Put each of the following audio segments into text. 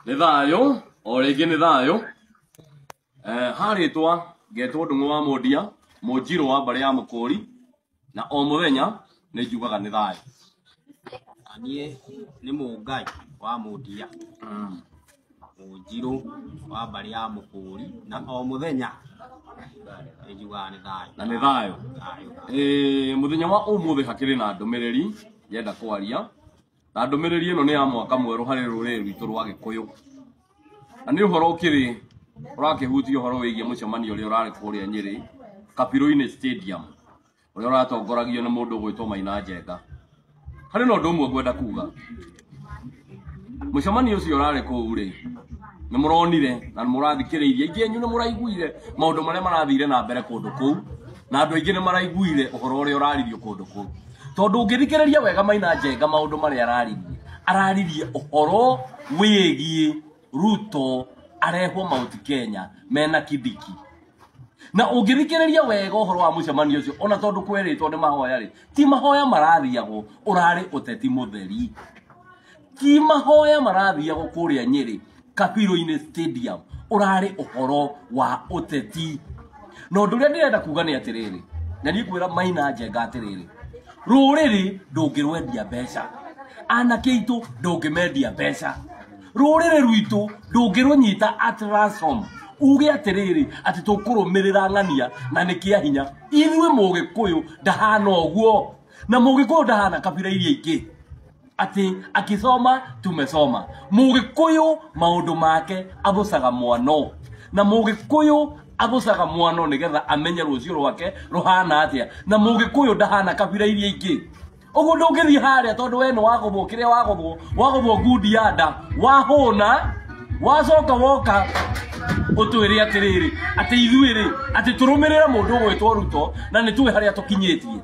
Nĩ thayũ, o rĩngĩ nĩ thayũ. Harĩtwa ngetwo Ndung'u wa Mũndia, Mũnjirũ wa mbarĩ ya Mũkũri, na o mũthenya nĩ njugaga nĩ thayũ. Niĩ nĩ Mũngai wa Mũndia, Mũnjirũ wa mbarĩ ya Mũkũri, na o mũthenya nĩ njugaga nĩ thayũ. Na nĩ thayũ. Mũthenya wa ũmũthĩ hakĩrĩ na ndũmĩrĩri yenda kwaria. Na ndũmĩrĩri ĩno nĩ ya mwaka mwerũ harĩ rũrĩrĩ rwitũ rwa Gĩkũyũ. Na nĩ ũhoro ũkĩrĩ ũrakĩhutia ũhoro wĩgiĩ mũcemanio ũrĩa ũrarĩ kũrĩa Nyĩrĩ, Kapirũ-inĩ Stadium, ũrĩa ũratongoragio nĩ mũndũ ũgwĩtwo Maina Njenga. Harĩ na ũndũ ũmwe ngwenda kuga. Mũcemanio ũcio ũrarĩ kũu rĩ, nĩ mũronire na nĩ mũrathikĩrĩirie, aingĩ anyu nĩ mũraiguire maũndũ marĩa marathire na mbere kũndũ kũu, na andũ aingĩ nĩ maraiguire ũhoro ũrĩa ũraririo kũndũ kũu. Tondũ ũngĩthikĩrĩria wega Maina Njenga maũndũ marĩa araririe ũhoro wĩgiĩ Ruto arehwo Mount Kenya mena Kindiki. Na ũngĩthikĩrĩria wega ũhoro wa mũcemanio ũcio, ona tondũ kwĩrĩtwo nĩ mahoya rĩ, ti mahoya marathiagwo ũrarĩ ũteti mũtheri. Ti mahoya marathiagwo kũrĩa Nyĩrĩ, Kapirũ-inĩ Stadium, ũrarĩ ũhoro wa ũteti. Na ũndũ ũrĩa ndĩrenda kuga nĩ atĩrĩrĩ, na niĩ ngwĩra Maina Njenga atĩrĩrĩ, rũrĩrĩ ndũngĩrwendia mbeca, anake aitũ ndũngĩmendia mbeca, rũrĩrĩ rwitũ ndũngĩrũnyita at ransom uge atĩrĩrĩ atĩ tũkũrũmĩrĩra ng'ania na nĩ kĩa hinya. Ithuĩ Mũgĩkũyũ ndahana ũguo, na Mũgĩkũyũ ndahana kabira iria ingĩ atĩ akisoma tumesoma. Mũgĩkũyũ maũndũ make abũcaga mwano, na Mũgĩkũyũ abũcaga mwano nĩgetha amenye rũciũ rwake rũhana atĩa, na Mũgĩkũyũ ndahana kabira iria ingĩ. Ũguo ndũngĩthiĩ harĩa tondũ we nĩ wagũthwo kĩrĩa wagũthwo ngundi ya nda, wahũna wacoka woka ũtwĩre atĩrĩrĩ atĩ ithuĩ rĩ atĩ tũrũmĩrĩre mũndũ ũgwĩtwo Ruto na nĩ tũĩ harĩa tũkinyĩtie.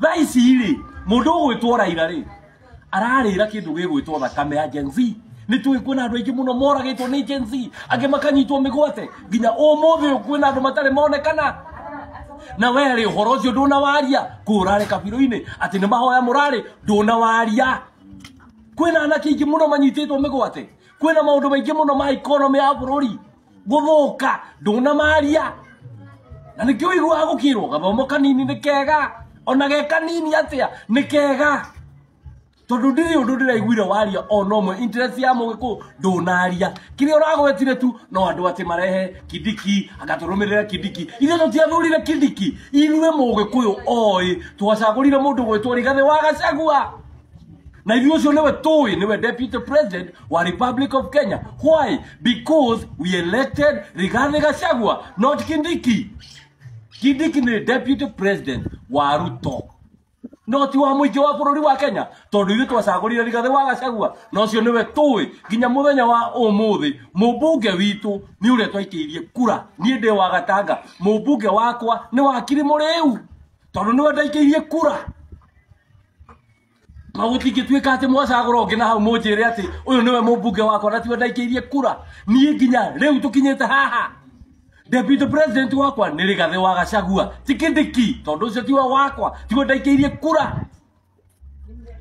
Thaa ici rĩ mũndũ ũgwĩtwo Raila rĩ ararĩra kĩndũ gĩgwĩtwo thakame ya Gen Z. Nĩ tũĩ kwĩna andũ aingĩ mũno moragĩtwo nĩ Gen Z, angĩ makanyitwo mĩgwate, nginya ũmũthĩ ũyũ kwĩna andũ matarĩ monekana. Na we rĩ ũhoro ũcio ndũnawaria kũu ũrarĩ Kapirũ-inĩ atĩ nĩ mahoya mũrarĩ, ndũnawaria. Kwĩna anake aingĩ mũno manyitĩtwo mĩgwate, kwĩna maũndũ maingĩ mũno ma economy ya bũrũri gũthũka, ndũnamaria. Na nĩkĩo ũiguaga gũkĩrwo gathomo kanini nĩ kega, ona ge kanini atĩa nĩ kega. Tondũ ndĩrĩ ũndũ ndĩraiguire waria ona ũmwe interest ya Mũgĩkũyũ ndũnaria. Kĩrĩa ũragwetire tu no andũ atĩ marehe Kindiki, agatũrũmĩrĩra Kindiki. Ithuĩ tũtiathurire Kindiki, ithuĩ Mũgĩkũyũ oĩ twacagũrire mũndũ gwĩtwo Rigathĩ wa Gachagua. Na ithuĩ ũcio nĩwe tũĩ nĩwe Deputy President wa Republic of Kenya. Why? Because we elected Rigathĩ Gachagua, not Kindiki. Kindiki nĩ Deputy President wa Ruto, no ti wa mũingĩ wa bũrũri wa Kenya. Tondũ ithuĩ twacagũrire Rigathĩ wa Gachagua, na ũcio nĩwe tũĩ nginya mũthenya wa ũmũthĩ. Mũmbunge witũ nĩ ũrĩa twaikĩirie kura, niĩ ndĩ wa Gatanga, mũmbunge wakwa nĩ Wakiri Mũrĩu, tondũ nĩwe ndaikĩirie kura. Na gũtingĩtuĩka atĩ mwacagũra ũngĩ na hau mũnjĩre atĩ ũyũ nĩwe mũmbunge wakwa na tiwe ndaikĩirie kura. Niĩ nginya rĩu tũkinyĩte haha, Deputy President wakwa nĩ Rigathĩ wa Gachagua, ti Kindiki, tondũ ũcio tiwe wakwa, tiwe ndaikĩirie kura.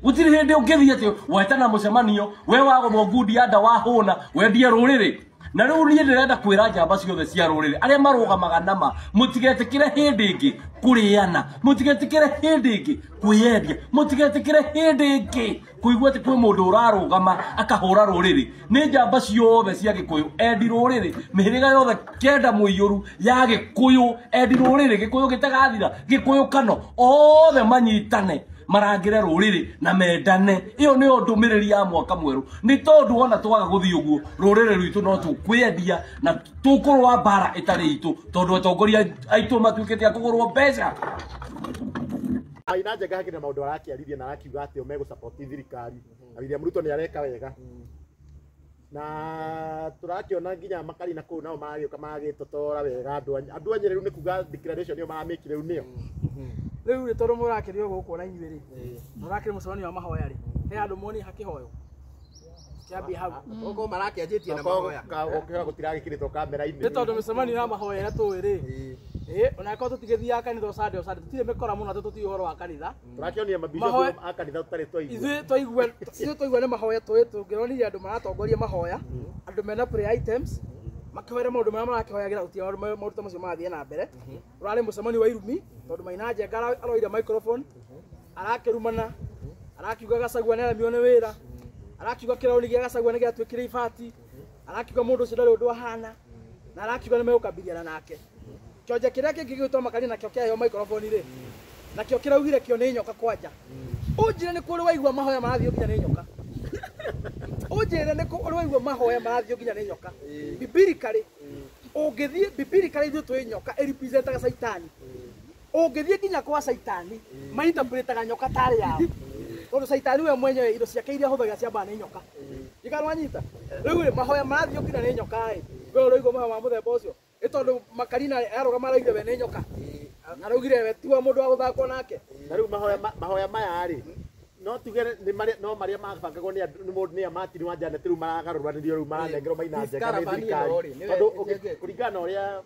Gũtirĩ hĩndĩ ũngĩthiĩ atĩ wetana mũcemanio we wagũthwo ngundi ya nda wahũna wendie rũrĩrĩ. Na rĩu niĩ ndĩrenda kwĩra njamba ciothe cia rũrĩrĩ arĩa marũgamaga nama, mũtigetĩkĩre hĩndĩ ĩngĩ kũrĩana, mũtigetĩkĩre hĩndĩ ĩngĩ kwĩyendia, mũtigetĩkĩre hĩndĩ ĩngĩ kũigua atĩ kwĩ mũndũ ũrarũgama akahũra rũrĩrĩ. Nĩ njamba ciothe cia Gĩkũyũ, endi rũrĩrĩ, mĩhĩrĩga yothe kenda mũiyũru ya Gĩkũyũ, endi rũrĩrĩ, Gĩkũyũ gĩtagathira, Gĩkũyũ kano, othe manyitane marangĩre rũrĩrĩ na mendane. Ĩyo nĩyo ndũmĩrĩri ya mwaka mwerũ. Nĩ tondũ ona twaga gũthiĩ ũguo rũrĩrĩ rwitũ no tũkwĩendia na tũkũrũa mbara ĩtarĩ itũ, tondũ atongoria aitũ matuĩkĩte a kũgũrwo mbeca. Maina Njenga hakĩrĩ na maũndũ arakĩarithia na arakiuga atĩ o megũsupport thirikari na William Ruto nĩ areka wega. Na tũrakĩona nginya makarina kũu nao magĩũka magĩtotora wega andũ a Nyĩrĩ rĩu nĩ kuga declaration ĩyo maramĩkire rĩu nĩyo. Rĩu tondũ mũrakĩrio gũkũ na inyuĩ rĩ, mũrakĩrĩ mũcemanio wa mahoya rĩ, he andũ moni hakĩhoyo kiambi hau Oko marakianjitie na mahoya. Okega gutiragikiritwo kamera-ini. nĩ tondũ mĩcemanio ya mahoya ĩrĩa tũĩ rĩ ona korwo tũtigĩthiaga kanitha Sunday tutire mĩkora mũno atĩ tũtiũĩ ũhoro wa kanitha Turakĩonia mabishop a kanitha tutarĩ twaigua. ithuĩ twaigua nĩ mahoya tũĩ tũngĩronire andũ maratongoria mahoya andũ mena prayer items makĩhoera maũndũ marĩa marakĩhoyagĩra gũtirĩ maũndũ ta macio marathiĩ na mbere ũrarĩ mũcemanio wa irumi tondũ Maina Njenga aroire microphone arakĩrumana arakiuga Gachagua nĩaremio nĩ wĩra arakiuga kĩrauni gĩa Gachagua nĩ gĩatuĩkire ibati arakiuga mũndũ ũcio ndarĩ ũndũ ahana na arakiuga nĩ megũkambiriana nake kĩonje kĩrĩa kĩngĩ gĩgĩtwo Makari nakĩo kĩaheo microphone rĩ nakĩo kĩraugire kĩo nĩ nyoka kwanja ũnjĩre nĩ kũrĩ waigua mahoya marathiĩ nginya nĩ nyoka ũnjĩre nĩ kũrĩ waigua mahoya marathiĩ nginya nĩ nyoka bibirikari ũngĩthiĩ bibirikari ithuĩ twĩ nyoka ĩrepresentaga Saitani ũngĩthiĩ nginya kwa Saitani mainterpretaga nyoka tarĩ yao tondũ Saitani we mwenyewe indo ciake iria hũthagĩra ciambaga nĩ nyoka ikarwanyita rĩu rĩ mahoya marathiĩ nginya nĩ nyoka ĩ we ũroigua mahoya ma mũthemba ũcio ĩ tondũ Makari arũgama araugire we nĩ nyoka na araugire we tiwa mũndũ wa gũthakwo nake Na rĩu mahoya maya rĩ no tuge no marĩa mabangagwo nĩ mũndũ nĩ Martin wa Janet rĩu maragarũranĩrio rĩu maranengerwo Maina Njenga nĩ thirikari tondũ kũringana na ũrĩa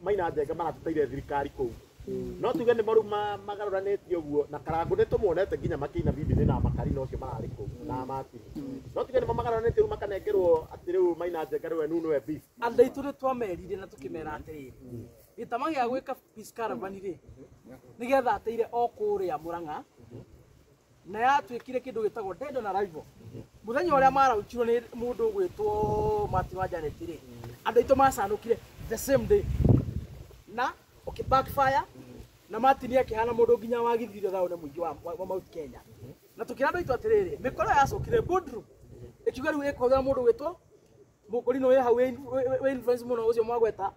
Maina Njenga maratũteire thirikari kũu no tuge nĩ maru magarũranĩtio ũguo na Karangũ nĩ tũmuonete nginya makĩina video na Makari no cio mararĩ kũu na Martin no tuge nĩ magarũranĩtio rĩu makanengerwo atĩ rĩu Maina Njenga rĩu nu nĩwe beef andũ aitũ nĩ twamerire na tũkĩmera atĩrĩrĩ gĩtama gĩa gwĩka peace caravan rĩ nĩgetha ateire o kũrĩa Mũrang'a na yatuĩkire kĩndũ gĩtagwo Dedo na Rival mũthenya ũrĩa marautirwo nĩ mũndũ ũgwĩtwo Martin wa Janet rĩ andũ aitũ macanũkire the same day na backfire na Martin akĩhana mũndũ nginya wagithire thaũ nĩ mũingĩ wa Mount Kenya na tũkĩra andũ aitũ atĩrĩrĩ mĩkora yacokire boardroom ĩkiuga rĩu ĩkũhũthĩra mũndũ ũgwĩtwo Mũkũrinũ wĩ hau wĩ influence mũno ũcio mwagweta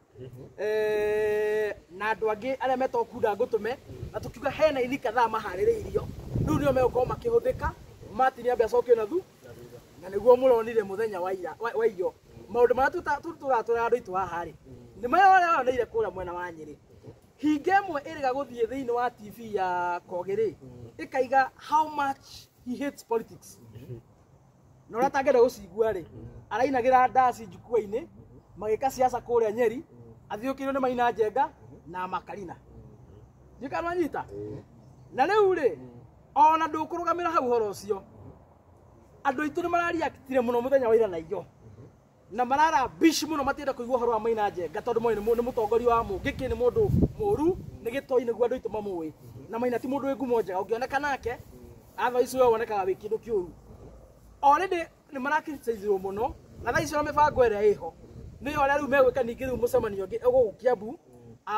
na andũ angĩ arĩa metwo kunda ngũtũme na tũkiuga hena ini kadhaa maharĩrĩirio rĩu nĩo megũkorwo makĩhũthĩka Martin ambe acokio na thu na nĩguo mũronire mũthenya wa iyo maũndũ marĩa tũratũra andũ aitũ haha rĩ nĩ marĩa wonire kũrĩa mwena wa Nyĩrĩ hinga ĩmwe ĩrĩga gũthiĩ thĩinĩ wa TV ya Kogĩ ĩkaiga how much he hates politics na ũrĩa atangĩenda gũcigua rĩ arainagĩra ndaci njukua-inĩ magĩka siasa kũrĩa Nyeri athiũkĩrĩirwo nĩ Maina Njenga na Makarina ndikananyita na rĩu rĩ ona ndũkũrũgamĩra hau horo ũcio andũ aitũ nĩ marariakitire mũno mũthenya wa ira na iyo na marara bish mũno matienda kũigua ũhoro wa Maina Njenga tondũ nĩ mũtongoria wa mũngĩkĩ nĩ mũndũ mũru nĩ gĩtoi nĩguo andũ aitũ mamũĩ na Maina ti mũndũ wĩ ngumo njega ũngĩoneka nake otherwise we wonekaga wĩ kĩndũ kĩũru already nĩ marakriticizeirwo mũno na thaa icio na mĩbango ĩrĩa ĩho nĩyo arĩa rĩu megwĩka ningĩ rĩu mũcemanio ũngĩ ũgũkũ Kiambu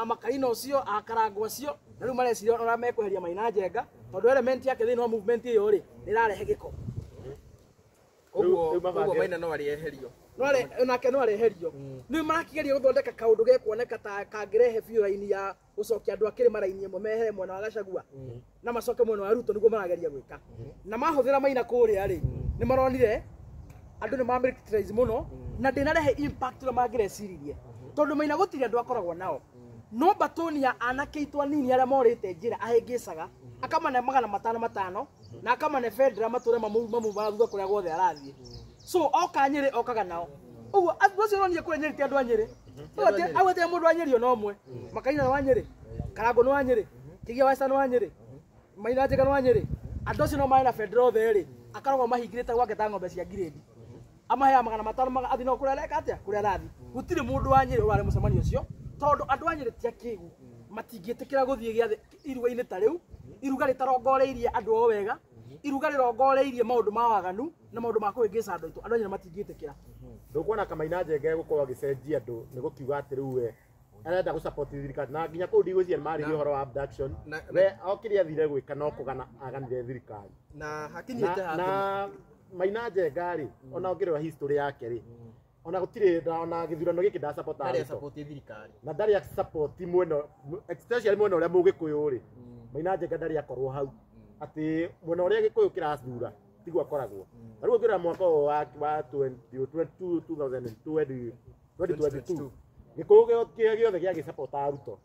Makarina ũcio Karangũ acio na rĩu mareciria ũrĩa mekweheria Maina Njenga tondũ element yake thĩinĩ wa movement ĩyo rĩ nĩrarehe gĩko Ũguo Maina no arĩeherio nake no areherio nĩ marakĩgeria gũthondeka kaũndũ gekuoneka ta kangĩrehe biũ raini ya gũcokia andũ akĩrĩ raini ĩmwe mehere mwena wa Gachagua na macoke mwena wa Ruto nĩguo marageria gwĩka na mahũthĩra Maina kũrĩa rĩ nĩ maronire andũ nĩ mamĩrikitirize mũno na ndĩnarehe impact ũrĩa mangĩreciririe tondũ Maina gũtirĩ andũ akoragwo nao no Batonia anake aitũ anini arĩa morĩte njĩra ahĩngĩcaga akamane 500 na akamane Fedra matũre mamumaga thutha kũrĩa guothe arathiĩ so oka Nyĩrĩ okaga nao ũguo andũ acio no nie kũrĩa Nyĩrĩ ti andũ a Nyĩrĩ agwete mũndũ wa Nyĩrĩ ona ũmwe Makarina wa Nyĩrĩ Karangũ nĩ wa Nyĩrĩ Kĩgia wa Esta nĩ wa Nyĩrĩ Maina Njenga nĩ wa Nyĩrĩ andũ acio no marĩ na Fedra othe rĩ akarogwo mahingĩrĩte gwake ta ng'ombe cia ngirĩndi amahea 500 athi no kũrĩa areka atĩa kũrĩa arathi gũtirĩ mũndũ wa Nyĩrĩ ũrarĩ mũcemanio ũcio tondũ andũ a Nyĩrĩ ti akĩgu matingĩtĩkĩra gũthiĩ gĩathĩ iruga-inĩ ta rĩu iruga rĩtarongoreirie andũ o wega iruga rĩrongoreirie maũndũ ma waganu na maũndũ ma kũhĩngĩca andũ aitũ andũ a Nyĩrĩ matingĩtĩkĩra ndũkuona Maina Njenga gũkorwo agĩcenjia andũ nĩ gũkiuga atĩ rĩu we arenda gũsupport thirikari na nginya kũu ndigwĩciria nĩmarĩrie ũhoro wa abduction we okĩrĩa athire gwĩka no kũgana aganire thirikari na hakinyĩte na Maina Njenga rĩ ona ũngĩrora history yake rĩ ona gũtirĩ ona gĩthurano gĩkĩ nda support thirikari na ndarĩ support mwena especially mwena ũrĩa mũgĩkũyũ rĩ Maina Njenga ndarĩ akorwo hau atĩ mwena ũrĩa gĩkũyũ kĩrathura tiguo akoragwo na rĩu ũngĩrora mwaka wa 2022 gĩkũyũ gĩothe gĩagĩsupport Ruto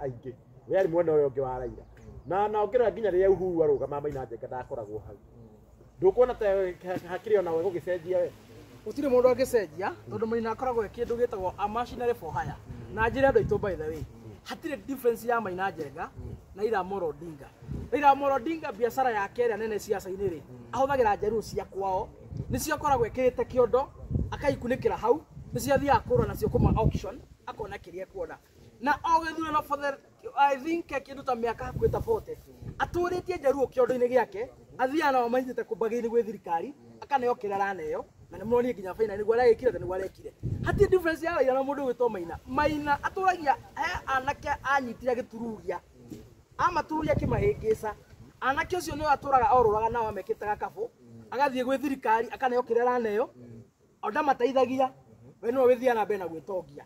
aingĩ we arĩ mwena ũyũ ũngĩ wa Raila na ũngĩrora nginya rĩrĩa Uhuru arũgama Maina Njenga ndakoragwo hau ndũkuona ta hakĩrĩ ona we gũgĩcenjia we Gutire mundu angicenjia tondu Maina akoragwo ekindu gitagwo a machinery for hire. Na njira andu aitu by the way. Hatire difference ya Maina Njenga na Raila Amolo Odinga. Raila Amolo Odinga biacara yake ĩrĩa nene siasa-inĩ ri ahũthagĩra njerũ cia kwao nicio akoragwo ekĩrĩte kĩondo akaikunĩkĩra hau nicio athiaga kũgũra nacio kuma auction akona kĩrĩa kuona na o gĩthurano for the I think kĩndũ ta mĩaka hakuhĩ ta 40 atũrĩtie njerũ kĩondo-inĩ gĩake athiaga nao maithĩte kũmbagĩrĩ gwĩ thirikari akaneo kĩrĩa araneo na nĩmuronie nginya faina nĩguo aregĩkire ta nĩguo arekire hatirĩ difference ya Raila na mũndũ wĩtwo Maina. Maina atũragia he anake anyitire gĩtururia amaturia kimahĩngĩca anake ũcio nĩwe atũraga orũraga nao amekĩte gakabũ agathiĩ gwĩ thirikari akaneo kĩrĩa araneo onda mateithagia we nĩwe wĩthiaga na mbere na gwĩtongia.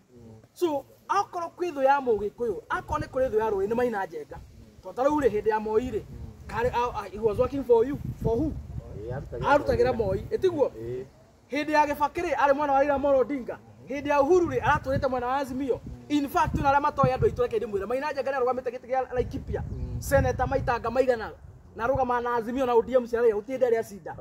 So akorwo kwĩ thũ ya Mũgĩkũyũ akorwo nĩ kũrĩ thũ ya rũĩ nĩ Maina Njenga tondũ ta rĩu rĩ hĩndĩ ya Moi rĩ he was working for you for who arutagĩra Moi ĩtiguo hĩndĩ ya Kibaki rĩ arĩ mwena wa Raila Amolo Odinga hĩndĩ ya Uhuru rĩ aratũrĩte mwena wa Azimio. In fact na arĩa matoĩ andũ aitũ reke ndĩmwĩre Maina Njenga nĩarũgamĩte gĩtĩ gĩa Laikipia seneta maitanga maigana na arũgama na Azimio na ODM cia rĩa gũtirĩ ndĩ arĩa cinda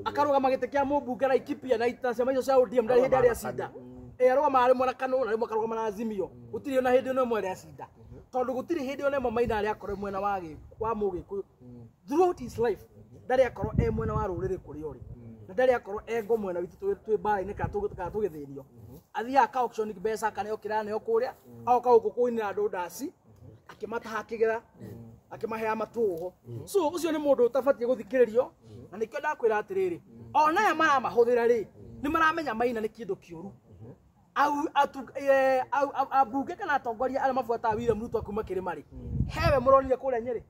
akarũgama gĩtĩ kĩa mũmbunge Laikipia na itacia icio cia ODM ndarĩ hĩndĩ arĩa cinda arũgama arĩ mwena Kanu na rĩmwe akarũgama na Azimio gũtirĩ ona hĩndĩ ĩmwe arĩa cinda tondũ gũtirĩ hĩndĩ ona ĩmwe Maina arĩa akorwo mwena wa Mũgĩkũyũ throughout his life ndarĩ akorwo mwena wa rũrĩrĩ kũrĩa ũrĩ na ndarĩ akorwo ngo mwena witũ twĩ mbara-inĩ kana tũgĩthĩnio athiaga ka auction mbeca akaneo kĩrĩa araneo kũrĩa agoka gũkũ kũinĩra andũ ndaci akĩmataha kĩgera akĩmaheaga matũhũ. So ũcio nĩ mũndũ ũtabatiĩ gũthikĩrĩrio na nĩkĩo ndakwĩra atĩrĩrĩ ona aya maramahũthĩra rĩ nĩ maramenya Maina nĩ kĩndũ kĩũru ambunge kana atongoria arĩa mabuataga William Ruto kuma kĩrĩma rĩ hewe mũronire kũrĩa Nyĩrĩ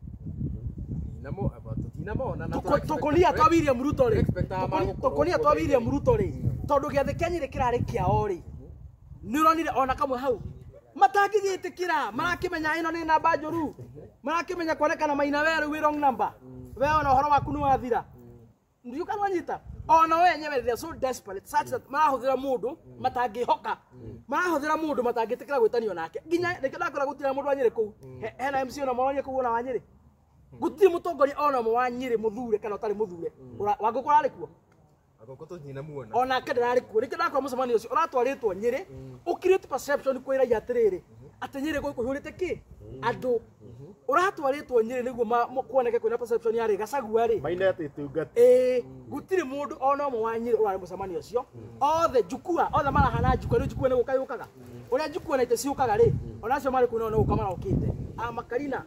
tukonia twa William Ruto rĩ tukonia twa William Ruto rĩ tondu gĩathĩ kĩa Nyĩrĩ kĩrarĩ kĩao rĩ nĩ ũronire ona kamwe hau matangĩgĩtĩkĩra marakĩmenya ĩno nĩ namba njũru marakĩmenya kuonekana Maina we rĩu wĩ wrong number we ona ũhoro waku nĩ wathira ndiũkanwanyita ona we enyewe they are so desperate such that marahũthĩra mũndũ matangĩhoka marahũthĩra mũndũ matangĩtĩkĩra gwĩtanio nake nginya rĩkĩ ndakora gũtira mũndũ wa Nyĩrĩ kũu hena MC ona maronie kũu ona wa Nyĩrĩ gũtirĩ mũtongoria ona ũmwe wa Nyĩrĩ mũthure kana ũtarĩ mũthure Wangũkũ ararĩ kuo ona kende rarĩ kuo rĩkĩ ndakora mũcemanio ũcio ũratwarĩtwo Nyĩrĩ ũkirĩte perception kwĩ raia atĩrĩrĩ atĩ Nyĩrĩ kũihũrĩte kĩ andũ ũratwarĩtwo Nyĩrĩ nĩguo kuoneke kwĩna perception ya rĩ Gachagua rĩ Maina atĩtungata gũtirĩ mũndũ ona ũmwe wa Nyĩrĩ ũrarĩ mũcemanio ũcio othe njukua othe marahana njukua njukua nĩ gũka yũkaga ũrĩa njukua na itĩ ciũkaga rĩ ona acio marĩ kuo nĩ gũka marokĩte Makarina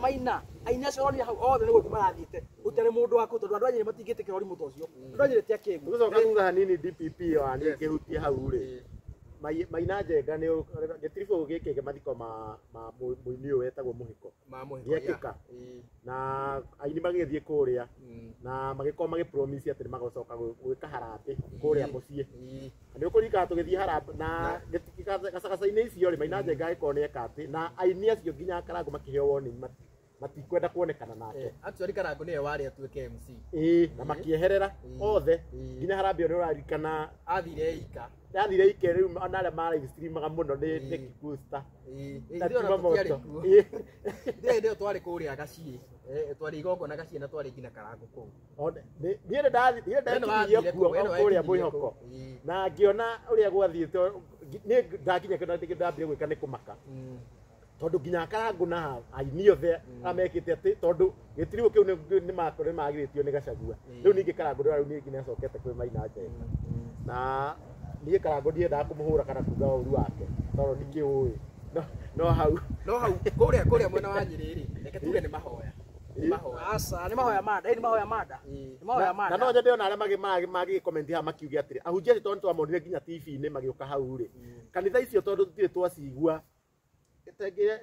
Maina aini acio ũronia hau othe nĩ gũthiĩ marathiĩte gũtarĩ mũndũ wa kũu tondũ andũ a Nyĩrĩ matingĩtĩkĩra ũrimũ ta ũcio andũ a Nyĩrĩ ti akĩĩgu gũcoka thutha hanini DPP wa nĩ kĩhutie hau rĩ Maina Njenga nĩ gĩtiribũ gĩkĩ mathiko ma mũini ũyũ wetagwo Mũhiko gĩekĩka na aini magĩthiĩ kũrĩa na magĩkorwo magĩpromise atĩ nĩ magacoka gwĩka harambĩ kũrĩa mũciĩ nĩ ũkũririkana tũgĩthiĩ harambĩ na gacagaca-inĩ icio rĩ Maina Njenga agĩkorwo nĩ eka atĩ na aini acio nginya Karangũ makĩheo warning matikwenda kuonekana nake actually Karangũ nĩwe warĩ atuĩke MC na makĩeherera othe nginya harambĩ nĩ ũraririkana athire ika yathire ike rĩu ona arĩa mara streamaga mũno nĩ Kikusta ndio twarĩ kũrĩa Gaciĩ twarĩ igongona Gaciĩ na twarĩ nginya Karangũ kũu niĩ ndathiire kuo kũrĩa Mwĩhoko na ngĩona ũrĩa gwathiĩte nĩ ndakinya kĩndũ ndambire gwĩka nĩ kũmaka tondu nginya Karangũ na aini othe amekĩte atĩ tondu gĩtiribũ kĩu nĩ makorwo magĩrĩtio nĩ Gachagua rĩu ningĩ Karangũ rĩu ningĩ nĩ acokete kwĩ Maina Njenga na niĩ Karangũ ndiendaga kũmũhũra kana kuga ũru wake tondũ ndikĩũĩ no hau kũrĩa mwena wa Nyĩrĩ rĩ reke tuge nĩ mahoya asa nĩ mahoya mada nĩ mahoya mada na no nyende ona arĩa magĩkomenti haha makiuge atĩrĩ ahunjia tondũ twamonire nginya TV-inĩ magĩũka hau rĩ kanitha icio tondũ tũtirĩ twacigua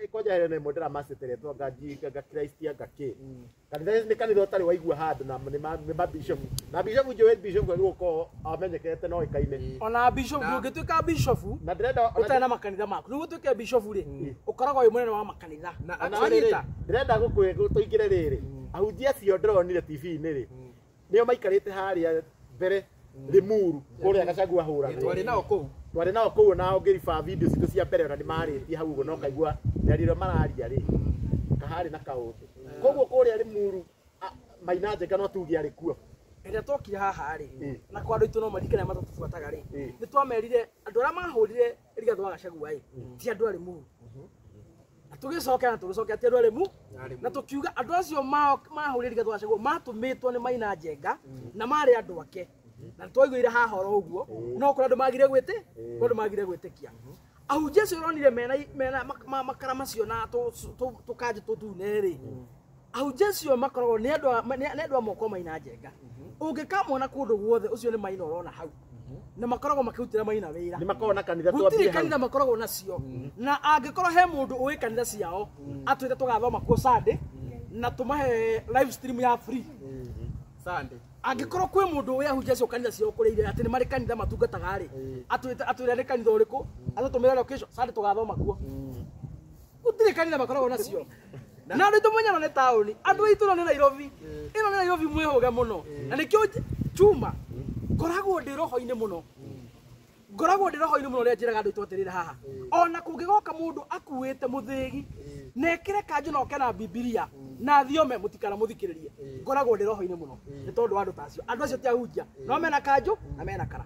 ikoja hele modera masetere to ga Christian gake kanitha nĩ kanitha ũtarĩ waigua handũ na nĩ bishop na bishop Joel bishop gũko amenyekete no ikaine ona bishop ũngĩtuĩka bishop na ndĩrenda ũtarĩ na makanitha maku nĩ gũtuĩka bishop rĩ ũkoragwo wĩ mũnene wa makanitha na ndĩrenda tũingĩre rĩrĩ ahunjia acio ndĩronire TV-inĩ rĩ nĩo maikarĩte harĩa mbere Limuru kũrĩa Gachagua hũraga twarĩ nao kũu na ũngĩriba video citũ cia mbere ona nĩ marĩtie hau ũguo no kaigua nĩarĩrwo mararia rĩ kaharĩ na kaũndũ koguo kũrĩa Limuru Maina Njenga no tuge arĩ kuo hĩndĩ tokire haha rĩ na kwa andũ aitũ no marikane matatubuataga rĩ nĩ twamerire andũ arĩa mahũrire Rigathĩ wa Gachagua rĩ ti andũ arĩ mu na tũgĩcoka ti andũ arĩ mu na tũkiuga andũ acio mahũrire Rigathĩ wa Gachagua matũmĩtwo nĩ Maina Njenga na marĩ andũ ake na twaiguire haha oro ũguo no kũrĩ andũ magire gwĩtĩkia ahunjia acio ũronire mena makara macio na tũkanjũ tũtune rĩ ahunjia acio makoragwo nĩ andũ a moko Maina Njenga ũngĩkamona kũndũ guothe ũcio nĩ Maina ũrona hau na makoragwo makĩrutĩra Maina wĩra nĩ makoragwo na kanitha gũtirĩ kanitha makoragwo nacio na angĩkorwo he mũndũ ũĩ kanitha ciao atwĩte tũgathoma kuo Sunday na tũmahe live stream ya free Sunday angĩkorwo kwĩ mũndũ ũĩ ahunjia acio kanitha ciao kũrĩire atĩ nĩ marĩ kanitha matungataga rĩ atwĩre nĩ kanitha ũrĩkũ atũtũmĩre location Sunday tũgathoma kuo gũtirĩ kanitha makoragwo nacio na andũ aitũ mũnyana nĩ taũni andũ aitũ no nĩ Nairobi ĩno nĩ Nairobi mwĩhũge mũno na nĩkĩo Juma ngoragwo ndĩ roho-inĩ mũno rĩrĩa njĩraga andũ aitũ atĩrĩre haha ona kũngĩgoka mũndũ akuĩte mũthĩgi na ekĩre kanjũ na oke na Bibilia na thiome mũtikana mũthikĩrĩrie ngoragwo ndĩ roho-inĩ mũno nĩ tondũ wa andũ ta acio andũ acio ti ahunjia no mena kanjũ na mena kara